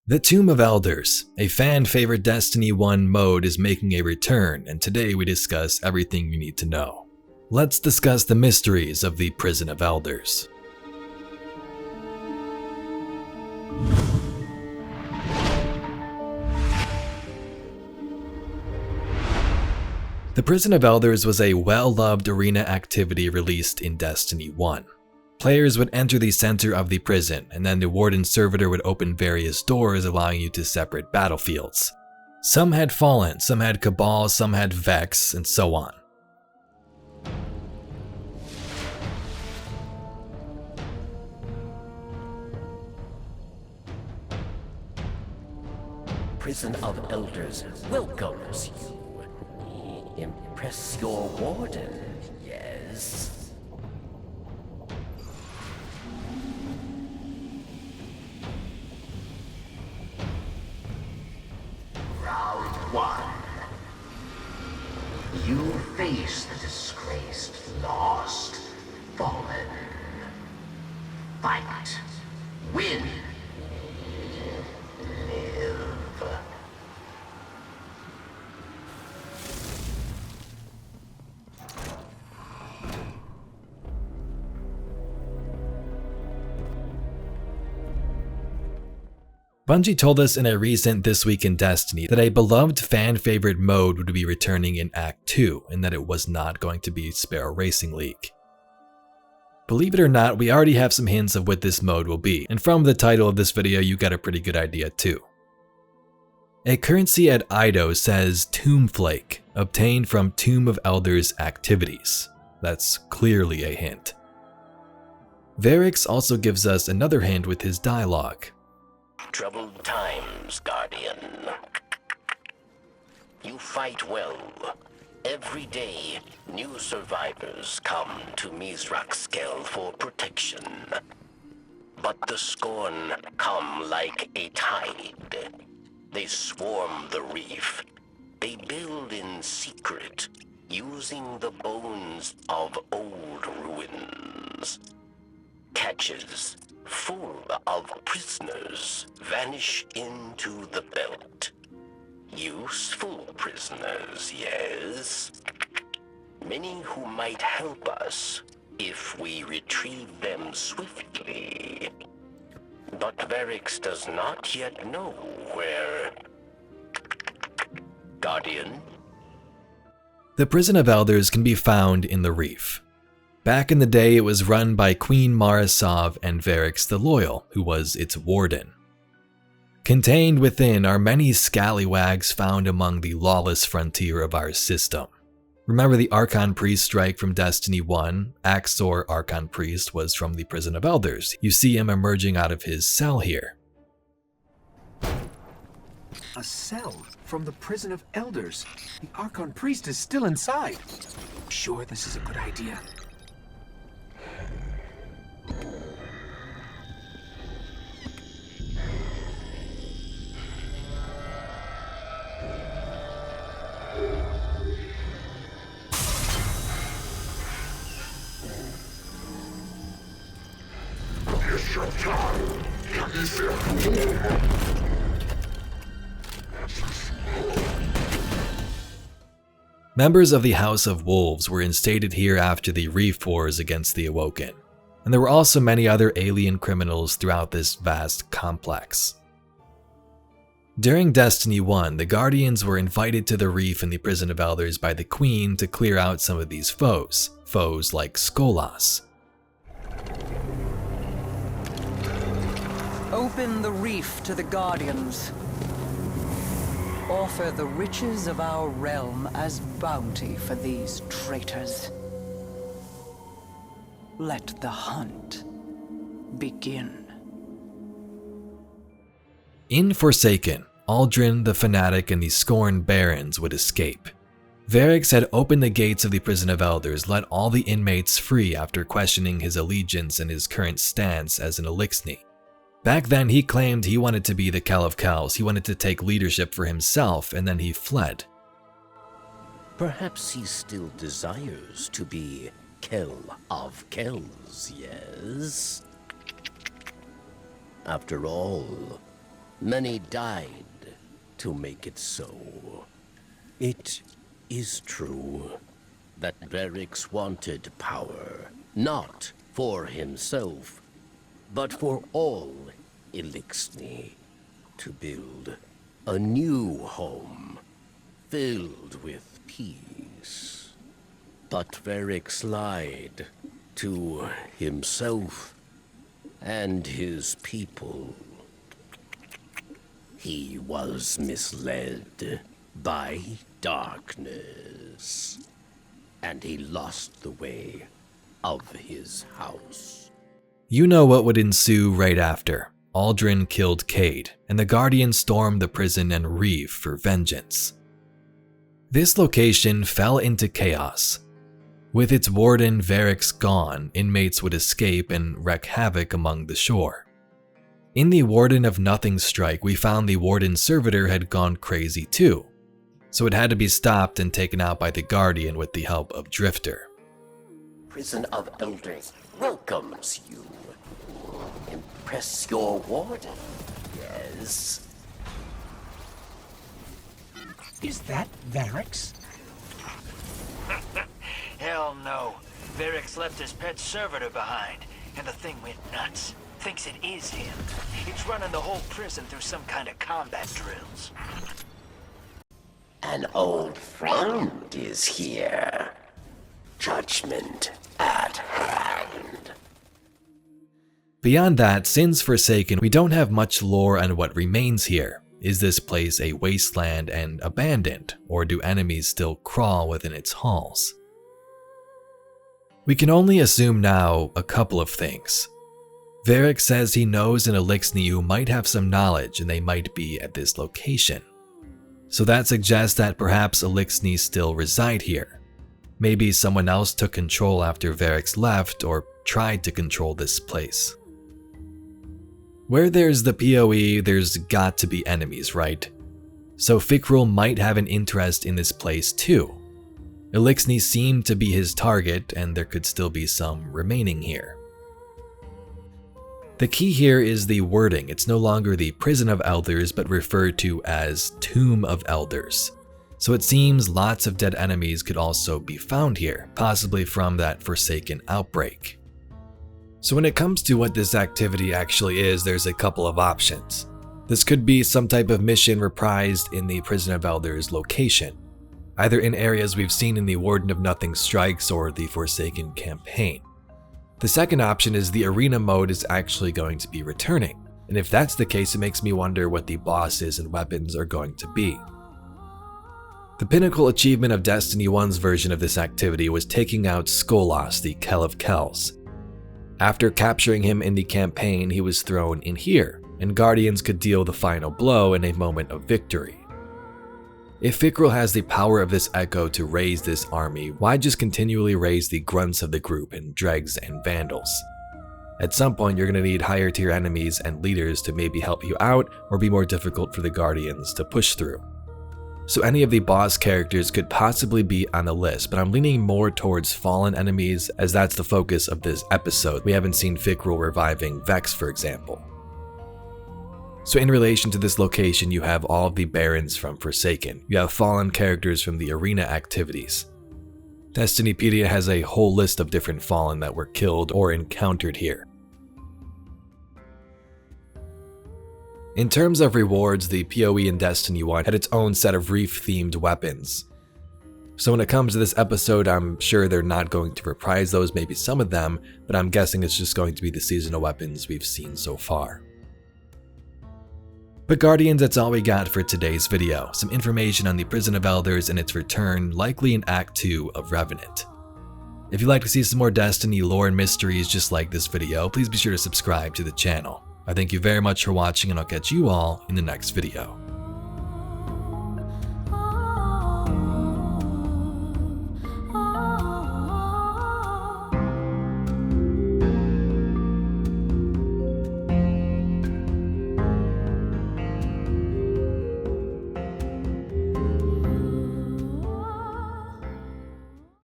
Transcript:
The Tomb of Elders, a fan-favorite Destiny 1 mode, is making a return, and today we discuss everything you need to know. Let's discuss the mysteries of the Prison of Elders. The Prison of Elders was a well-loved arena activity released in Destiny 1. Players would enter the center of the prison, and then the Warden Servitor would open various doors allowing you to separate battlefields. Some had Fallen, some had Cabal, some had Vex, and so on. Prison of Elders welcomes you. Impress your warden, yes? Round one. You face the disgraced, lost, fallen. Fight. Win. Live. Bungie told us in a recent This Week in Destiny that a beloved fan-favorite mode would be returning in Act 2, and that it was not going to be Sparrow Racing League. Believe it or not, we already have some hints of what this mode will be, and from the title of this video you got a pretty good idea too. A currency at Ido says Tomb Flake, obtained from Tomb of Elders activities. That's clearly a hint. Varix also gives us another hint with his dialogue. Troubled times, Guardian. You fight well. Every day, new survivors come to Mizraxkel for protection. But the Scorn come like a tide. They swarm the reef. They build in secret, using the bones of old ruins. Catches full of prisoners vanish into the belt. Useful prisoners, yes? Many who might help us if we retrieve them swiftly. But Varix does not yet know where... Guardian? The Prison of Elders can be found in the Reef. Back in the day, it was run by Queen Marisov and Varix the Loyal, who was its warden. Contained within are many scallywags found among the lawless frontier of our system. Remember the Archon Priest strike from Destiny 1? Axor Archon Priest was from the Prison of Elders. You see him emerging out of his cell here. A cell from the Prison of Elders. The Archon Priest is still inside. Sure, this is a good idea. Members of the House of Wolves were instated here after the Reef Wars against the Awoken, and there were also many other alien criminals throughout this vast complex. During Destiny 1, the Guardians were invited to the Reef in the Prison of Elders by the Queen to clear out some of these foes like Skolas. Open the Reef to the Guardians. Offer the riches of our realm as bounty for these traitors. Let the hunt begin. In Forsaken, Aldrin, the Fanatic, and the Scorn Barons would escape. Varix had opened the gates of the Prison of Elders, let all the inmates free after questioning his allegiance and his current stance as an Elixni. Back then, he claimed he wanted to be the Kell of Kells, he wanted to take leadership for himself, and then he fled. Perhaps he still desires to be Kell of Kells, yes? After all, Many died to make it so. It is true that Varix wanted power, not for himself, but for all Elixni, to build a new home filled with peace. But Varix lied to himself and his people. He was misled by darkness, and he lost the way of his house. You know what would ensue right after. Aldrin killed Cade, and the Guardians stormed the prison and Reeve for vengeance. This location fell into chaos. With its warden Varix gone, inmates would escape and wreak havoc among the shore. In the Warden of Nothing strike, we found the warden's servitor had gone crazy too, so it had to be stopped and taken out by the Guardian with the help of Drifter. Prison of Elders welcomes you. Impress your warden, yes. Is that Varix? Hell no. Varix left his pet servitor behind, and the thing went nuts. Thinks it is him. It's running the whole prison through some kind of combat drills. An old friend is here. Judgment at hand. Beyond that, since Forsaken, we don't have much lore on what remains here. Is this place a wasteland and abandoned, or do enemies still crawl within its halls? We can only assume now a couple of things. Varix says he knows an Elixni who might have some knowledge and they might be at this location. So that suggests that perhaps Elixni still reside here. Maybe someone else took control after Varix left or tried to control this place. Where there's the PoE, there's got to be enemies, right? So Fikrul might have an interest in this place too. Elixni seemed to be his target and there could still be some remaining here. The key here is the wording. It's no longer the Prison of Elders, but referred to as Tomb of Elders. So it seems lots of dead enemies could also be found here, possibly from that Forsaken outbreak. So when it comes to what this activity actually is, there's a couple of options. This could be some type of mission reprised in the Prison of Elders location, either in areas we've seen in the Warden of Nothing strikes or the Forsaken campaign. The second option is the arena mode is actually going to be returning, and if that's the case, it makes me wonder what the bosses and weapons are going to be. The pinnacle achievement of Destiny 1's version of this activity was taking out Skolas, the Kell of Kells. After capturing him in the campaign, he was thrown in here, and Guardians could deal the final blow in a moment of victory. If Fikrul has the power of this echo to raise this army, why just continually raise the grunts of the group and dregs and vandals? At some point, you're going to need higher tier enemies and leaders to maybe help you out or be more difficult for the Guardians to push through. So any of the boss characters could possibly be on the list, but I'm leaning more towards fallen enemies as that's the focus of this episode. We haven't seen Fikrul reviving Vex, for example. So in relation to this location, you have all of the Barons from Forsaken. You have fallen characters from the arena activities. Destinypedia has a whole list of different fallen that were killed or encountered here. In terms of rewards, the PoE in Destiny 1 had its own set of Reef-themed weapons. So when it comes to this episode, I'm sure they're not going to reprise those, maybe some of them, but I'm guessing it's just going to be the seasonal weapons we've seen so far. But Guardians, that's all we got for today's video. Some information on the Prison of Elders and its return, likely in Act 2 of Revenant. If you'd like to see some more Destiny lore and mysteries just like this video, please be sure to subscribe to the channel. I thank you very much for watching, and I'll catch you all in the next video.